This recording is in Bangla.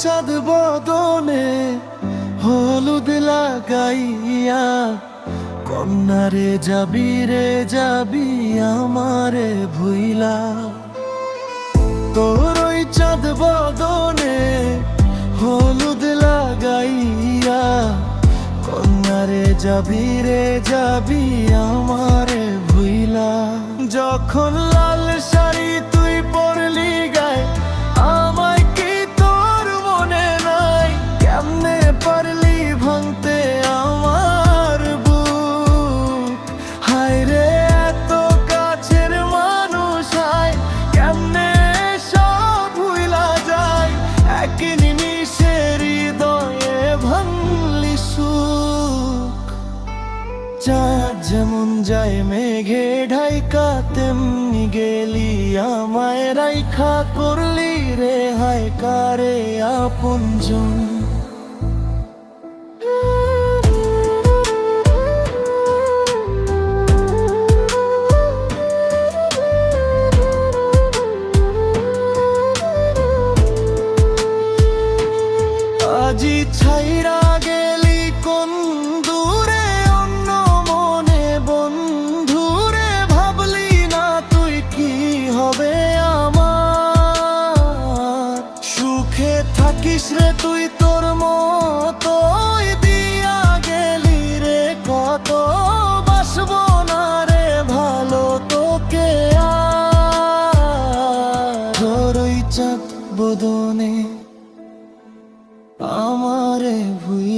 চাঁদ বদনে হলুদ লাগাইয়া, কন্যারে যাবি রে যাবি আমারে ভুইলা। তোর ওই চাঁদ বদনে হলুদ লাগাইয়া, কন্যারে যাবি রে যাবি আমারে ভুইলা। যখন লাল শাড়ি তুই পরলি গায়ে, আমায় কি তোর মনে নাই? কেমনে পারলি ভাঙতে আমার বুক? হায় রে এত কাছের মানুষ, হায় কেমনে সব ভুইলা যায়? এক নিমিষে হৃদয়ে ভাঙলি সুখ। চাঁদ যেমন যায় মেঘে ঢাইকা, তেমনি গেলি আমায় রাইখা, করলি রে হায় কারে আপনজন। আজি ছাইরা গেলি কোন দূরে অন্য মনে বন্ধুরে, ভাবলি না তুই কি হবে আমার? সুখে থাকিস রে তুই তোর মতোই, দিয়া গেলি রে কত, বাসবো না রে ভালো তোকে আর। তোর ওই চাঁদ বদনে আমারে ভুই